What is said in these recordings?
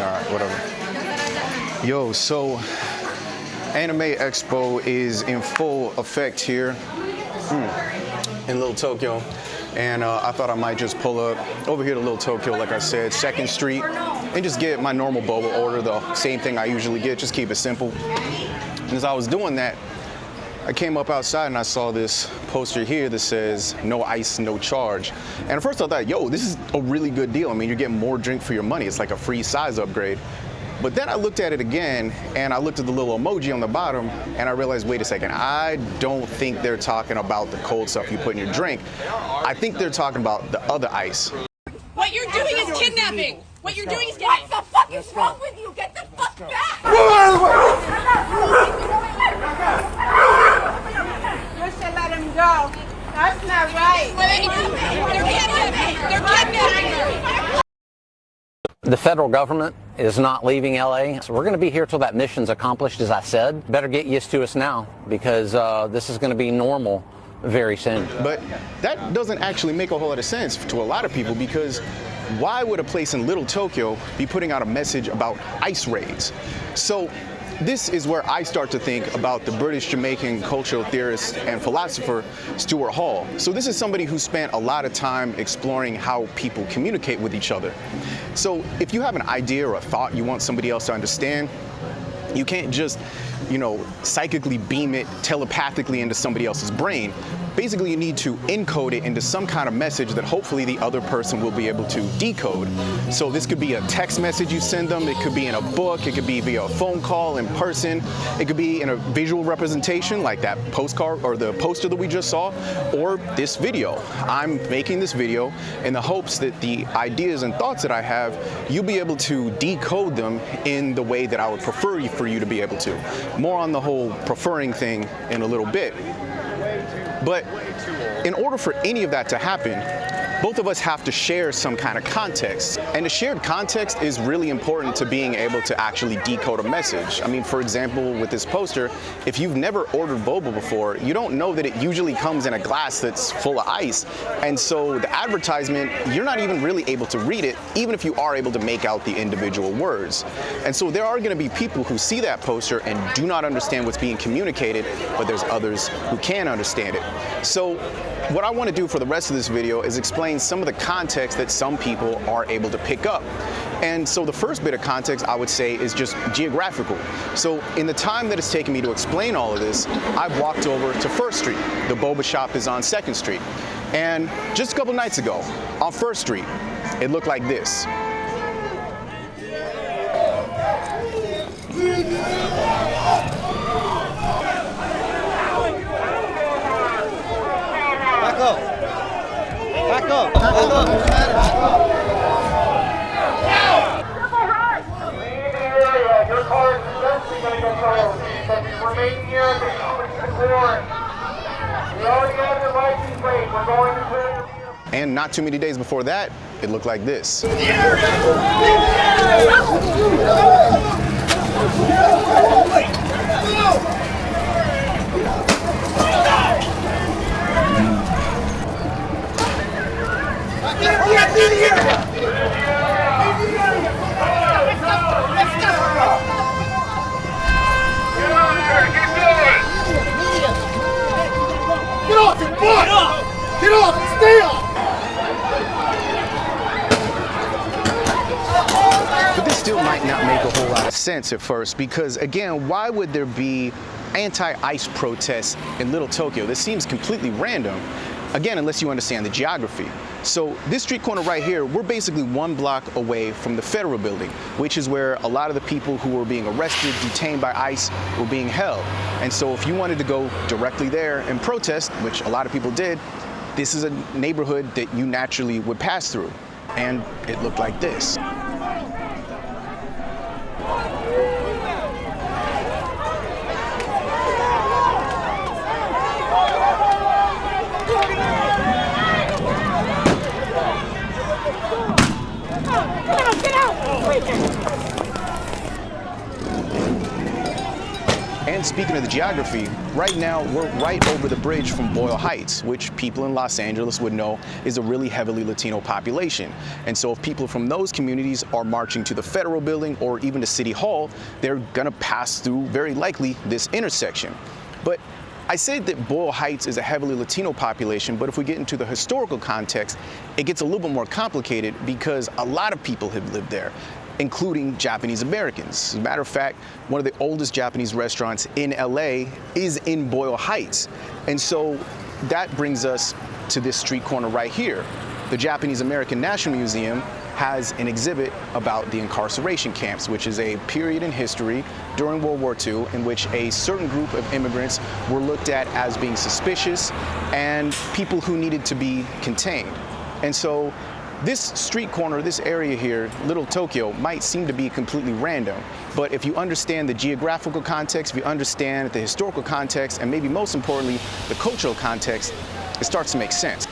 right, whatever. Yo, so Anime Expo is in full effect here in Little Tokyo. And I thought I might just pull up over here to Little Tokyo, like I said, 2nd Street, and just get my normal boba order, the same thing I usually get, just keep it simple. And as I was doing that, I came up outside and I saw this poster here that says, no ice, no charge. And at first I thought, yo, this is a really good deal. I mean, you're getting more drink for your money. It's like a free size upgrade. But then I looked at it again, and I looked at the little emoji on the bottom, and I realized, wait a second, I don't think they're talking about the cold stuff you put in your drink. I think they're talking about the other ice. What you're doing is kidnapping. What you're doing is getting... What the fuck is wrong with you? Get the fuck back! You should let him go. That's not right. They're kidnapping. They're kidnapping. The federal government is not leaving LA, so we're going to be here till that mission's accomplished, as I said. Better get used to us now, because this is going to be normal very soon. But that doesn't actually make a whole lot of sense to a lot of people, because why would a place in Little Tokyo be putting out a message about ice raids? So this is where I start to think about the British Jamaican cultural theorist and philosopher Stuart Hall. So this is somebody who spent a lot of time exploring how people communicate with each other. So if you have an idea or a thought you want somebody else to understand, you can't just, psychically beam it telepathically into somebody else's brain. Basically, you need to encode it into some kind of message that hopefully the other person will be able to decode. So this could be a text message you send them, it could be in a book, it could be via a phone call in person, it could be in a visual representation like that postcard or the poster that we just saw, or this video. I'm making this video in the hopes that the ideas and thoughts that I have, you'll be able to decode them in the way that I would prefer for you to be able to. More on the whole preferring thing in a little bit. But in order for any of that to happen, both of us have to share some kind of context. And the shared context is really important to being able to actually decode a message. I mean, for example, with this poster, if you've never ordered boba before, you don't know that it usually comes in a glass that's full of ice. And so the advertisement, you're not even really able to read it, even if you are able to make out the individual words. And so there are going to be people who see that poster and do not understand what's being communicated, but there's others who can understand it. So what I want to do for the rest of this video is explain some of the context that some people are able to pick up. And so the first bit of context I would say is just geographical. So in the time that it's taken me to explain all of this, I've walked over to 1st Street. The boba shop is on 2nd Street. And just a couple nights ago, on 1st Street, it looked like this. Back up. Back up. Back up. Civil rights! Leave the area. Your car is eventually going to get towed. But you remain here and continue to board. We already have your license plate. We're going to clear your vehicle. And not too many days before that, it looked like this. Get off your butt! Get off and stay off! But this still might not make a whole lot of sense at first, because again, why would there be anti-ice protests in Little Tokyo? This seems completely random. Again, unless you understand the geography. So this street corner right here, we're basically 1 block away from the Federal Building, which is where a lot of the people who were being arrested, detained by ICE, were being held. And so if you wanted to go directly there and protest, which a lot of people did, this is a neighborhood that you naturally would pass through. And it looked like this. And speaking of the geography, right now we're right over the bridge from Boyle Heights, which people in Los Angeles would know is a really heavily Latino population. And so if people from those communities are marching to the Federal Building or even to City Hall, they're gonna pass through, very likely, this intersection. But I said that Boyle Heights is a heavily Latino population, but if we get into the historical context, it gets a little bit more complicated because a lot of people have lived there, including Japanese Americans. As a matter of fact, one of the oldest Japanese restaurants in LA is in Boyle Heights. And so that brings us to this street corner right here. The Japanese American National Museum has an exhibit about the incarceration camps, which is a period in history during World War II in which a certain group of immigrants were looked at as being suspicious and people who needed to be contained. And so this street corner, this area here, Little Tokyo, might seem to be completely random, but if you understand the geographical context, if you understand the historical context, and maybe most importantly, the cultural context, it starts to make sense.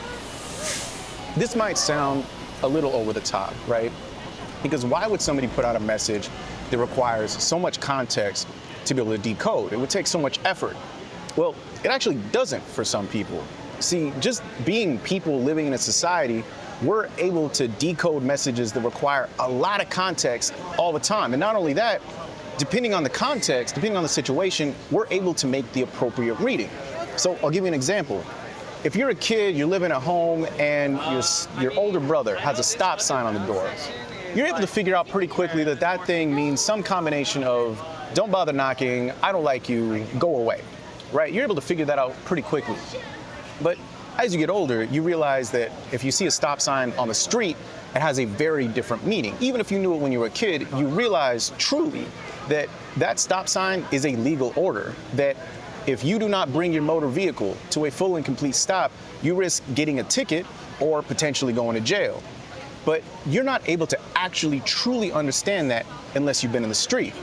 This might sound a little over the top, right? Because why would somebody put out a message that requires so much context to be able to decode? It would take so much effort. Well, it actually doesn't for some people. See, just being people living in a society, we're able to decode messages that require a lot of context all the time. And not only that, depending on the context, depending on the situation, we're able to make the appropriate reading. So I'll give you an example. If you're a kid, you're living at home, and your older brother has a stop sign on the door, you're able to figure out pretty quickly that that thing means some combination of don't bother knocking, I don't like you, go away, right? You're able to figure that out pretty quickly. But as you get older, you realize that if you see a stop sign on the street, it has a very different meaning. Even if you knew it when you were a kid, you realize truly that that stop sign is a legal order, that if you do not bring your motor vehicle to a full and complete stop, you risk getting a ticket or potentially going to jail. But you're not able to actually truly understand that unless you've been in the street.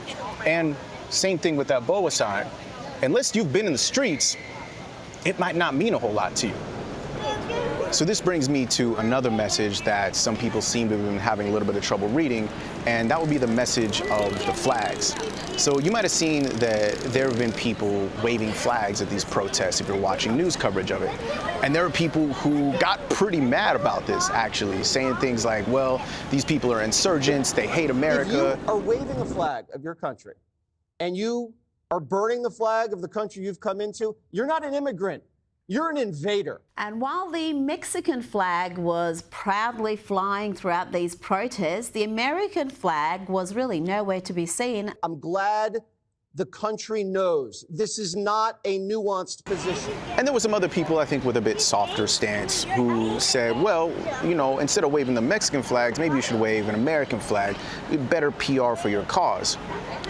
And same thing with that boba sign. Unless you've been in the streets, it might not mean a whole lot to you. So this brings me to another message that some people seem to have been having a little bit of trouble reading, and that would be the message of the flags. So you might have seen that there have been people waving flags at these protests if you're watching news coverage of it. And there are people who got pretty mad about this, actually, saying things like, well, these people are insurgents, they hate America. If you are waving a flag of your country and you are burning the flag of the country you've come into, you're not an immigrant. You're an invader. And while the Mexican flag was proudly flying throughout these protests, the American flag was really nowhere to be seen. I'm glad the country knows this is not a nuanced position. And there were some other people, I think, with a bit softer stance who said, well, you know, instead of waving the Mexican flags, maybe you should wave an American flag. Better PR for your cause.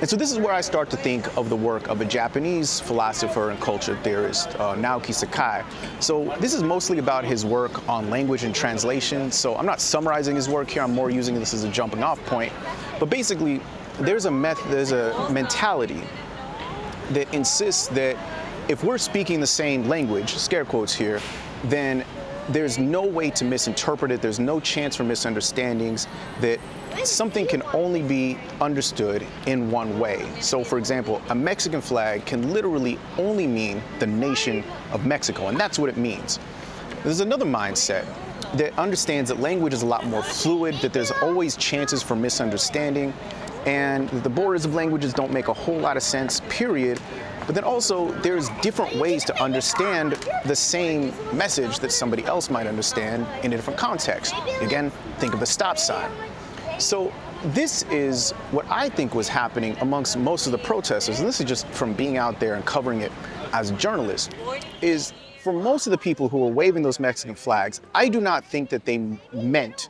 And so this is where I start to think of the work of a Japanese philosopher and culture theorist, Naoki SAKAI. So this is mostly about his work on language and translation. So I'm not summarizing his work here, I'm more using this as a jumping off point. But basically, there's a mentality that insists that if we're speaking the same language, scare quotes here, then there's no way to misinterpret it, there's no chance for misunderstandings, that something can only be understood in one way. So for example, a Mexican flag can literally only mean the nation of Mexico, and that's what it means. There's another mindset that understands that language is a lot more fluid, that there's always chances for misunderstanding, and the borders of languages don't make a whole lot of sense, period. But then also, there's different ways to understand the same message that somebody else might understand in a different context. Again, think of the stop sign. So this is what I think was happening amongst most of the protesters, and this is just from being out there and covering it as a journalist, is for most of the people who were waving those Mexican flags, I do not think that they meant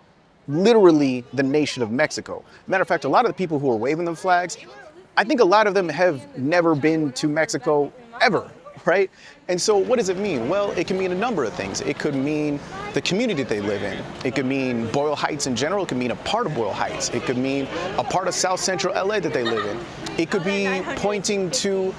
literally the nation of Mexico. Matter of fact, a lot of the people who are waving them flags, I think a lot of them have never been to Mexico ever, right? And so what does it mean? Well, it can mean a number of things. It could mean the community they live in. It could mean Boyle Heights in general. It could mean a part of Boyle Heights. It could mean a part of South Central LA that they live in. It could be pointing to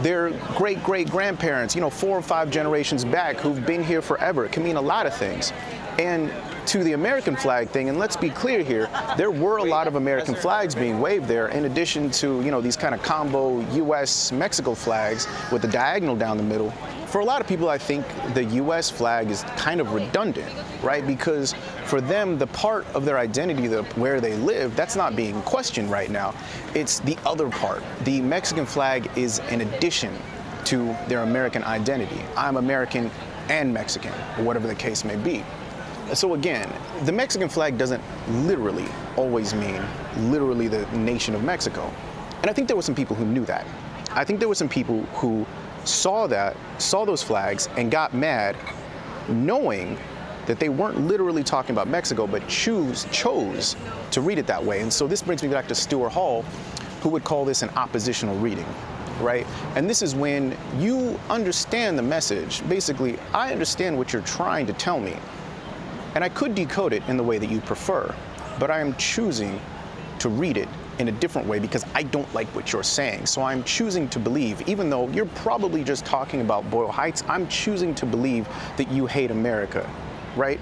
their great-great-grandparents, 4 or 5 generations back who've been here forever. It can mean a lot of things. And to the American flag thing, and let's be clear here, there were a lot of American flags being waved there, in addition to, you know, these kind of combo US-Mexico flags with the diagonal down the middle. For a lot of people, I think the US flag is kind of redundant, right? Because for them, the part of their identity, where they live, that's not being questioned right now. It's the other part. The Mexican flag is an addition to their American identity. I'm American and Mexican, or whatever the case may be. So again, the Mexican flag doesn't literally always mean literally the nation of Mexico. And I think there were some people who knew that. I think there were some people who saw those flags and got mad, knowing that they weren't literally talking about Mexico, but chose to read it that way. And so this brings me back to Stuart Hall, who would call this an oppositional reading, right? And this is when you understand the message. Basically, I understand what you're trying to tell me, and I could decode it in the way that you prefer, but I am choosing to read it in a different way because I don't like what you're saying. So I'm choosing to believe, even though you're probably just talking about Boyle Heights, I'm choosing to believe that you hate America, right?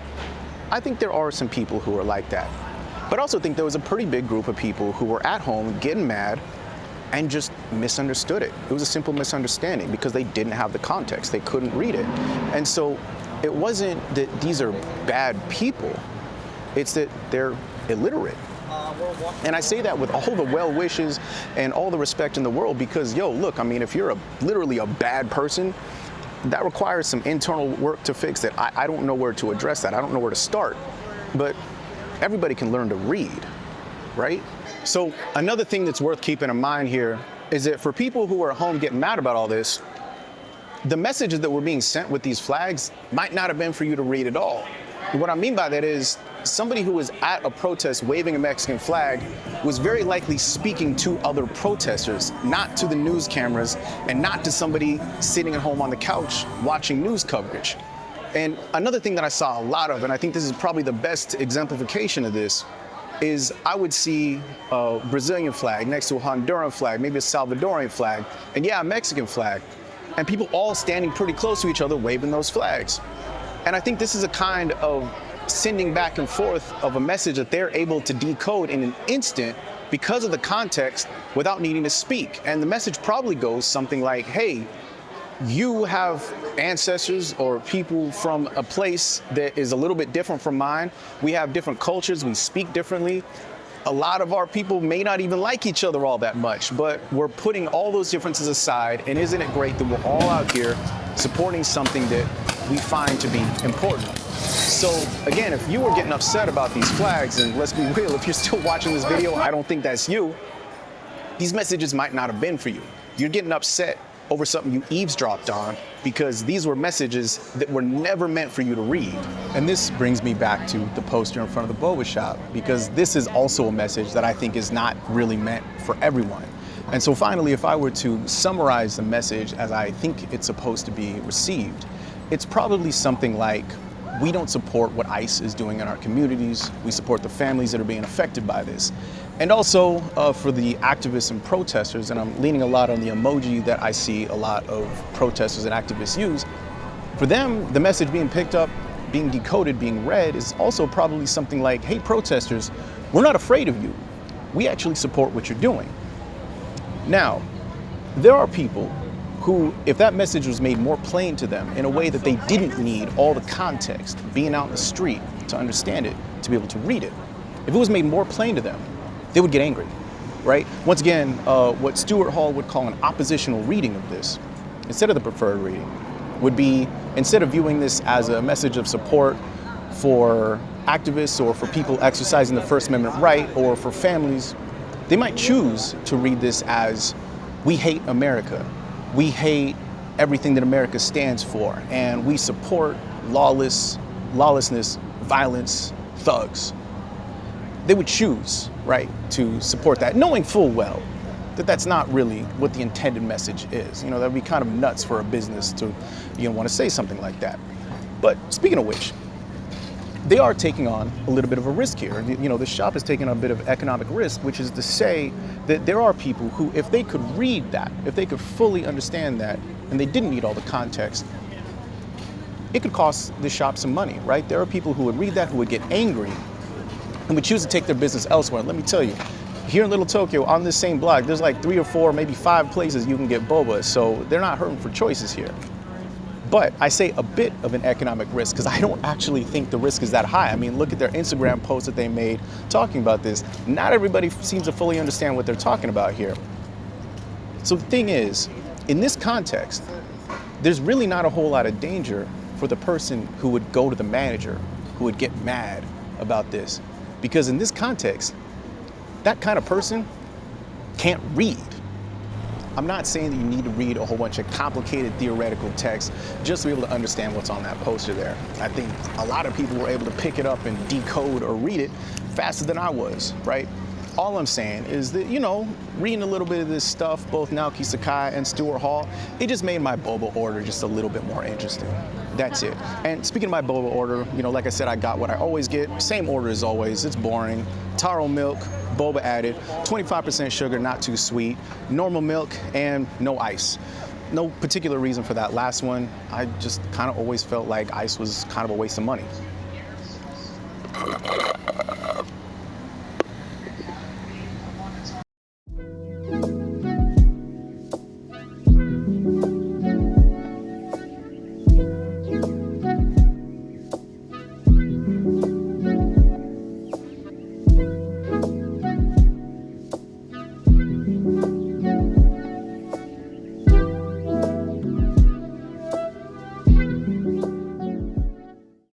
I think there are some people who are like that. But I also think there was a pretty big group of people who were at home getting mad and just misunderstood it. It was a simple misunderstanding because they didn't have the context. They couldn't read it. And so it wasn't that these are bad people, it's that they're illiterate. And I say that with all the well wishes and all the respect in the world because, yo, look, I mean, if you're literally a bad person, that requires some internal work to fix it. I don't know where to address that. I don't know where to start. But everybody can learn to read, right? So another thing that's worth keeping in mind here is that for people who are at home getting mad about all this, the messages that were being sent with these flags might not have been for you to read at all. What I mean by that is somebody who was at a protest waving a Mexican flag was very likely speaking to other protesters, not to the news cameras and not to somebody sitting at home on the couch watching news coverage. And another thing that I saw a lot of, and I think this is probably the best exemplification of this, is I would see a Brazilian flag next to a Honduran flag, maybe a Salvadorian flag, and yeah, a Mexican flag, and people all standing pretty close to each other waving those flags. And I think this is a kind of sending back and forth of a message that they're able to decode in an instant because of the context without needing to speak. And the message probably goes something like, hey, you have ancestors or people from a place that is a little bit different from mine. We have different cultures, we speak differently. A lot of our people may not even like each other all that much, but we're putting all those differences aside, and isn't it great that we're all out here supporting something that we find to be important? So again, if you were getting upset about these flags, and let's be real, if you're still watching this video, I don't think that's you, these messages might not have been for you. You're getting upset over something you eavesdropped on because these were messages that were never meant for you to read. And this brings me back to the poster in front of the boba shop, because this is also a message that I think is not really meant for everyone. And so finally, if I were to summarize the message as I think it's supposed to be received, it's probably something like, we don't support what ICE is doing in our communities. We support the families that are being affected by this. And also for the activists and protesters, and I'm leaning a lot on the emoji that I see a lot of protesters and activists use, for them, the message being picked up, being decoded, being read is also probably something like, hey, protesters, we're not afraid of you. We actually support what you're doing. Now, there are people who, if that message was made more plain to them in a way that they didn't need all the context, being out in the street to understand it, to be able to read it, if it was made more plain to them, they would get angry, right? Once again, what Stuart Hall would call an oppositional reading of this, instead of the preferred reading, would be, instead of viewing this as a message of support for activists or for people exercising the First Amendment right or for families, they might choose to read this as, we hate America. We hate everything that America stands for, and we support lawlessness, violence, thugs. They would choose, right, to support that, knowing full well that that's not really what the intended message is. You know, that'd be kind of nuts for a business to, want to say something like that. But speaking of which, they are taking on a little bit of a risk here. The shop is taking on a bit of economic risk, which is to say that there are people who, if they could read that, if they could fully understand that, and they didn't need all the context, it could cost the shop some money, right? There are people who would read that, who would get angry, and would choose to take their business elsewhere. And let me tell you, here in Little Tokyo, on this same block, there's like 3 or 4, maybe 5 places you can get boba, so they're not hurting for choices here. But I say a bit of an economic risk because I don't actually think the risk is that high. I mean, look at their Instagram post that they made talking about this. Not everybody seems to fully understand what they're talking about here. So the thing is, in this context, there's really not a whole lot of danger for the person who would go to the manager, who would get mad about this. Because in this context, that kind of person can't read. I'm not saying that you need to read a whole bunch of complicated theoretical text just to be able to understand what's on that poster there. I think a lot of people were able to pick it up and decode or read it faster than I was, right? All I'm saying is that, you know, reading a little bit of this stuff, both Naoki SAKAI and Stuart Hall, it just made my boba order just a little bit more interesting. That's it. And speaking of my boba order, you know, like I said, I got what I always get. Same order as always. It's boring. Taro milk, boba added, 25% sugar, not too sweet, normal milk, and no ice. No particular reason for that last one. I just kind of always felt like ice was kind of a waste of money.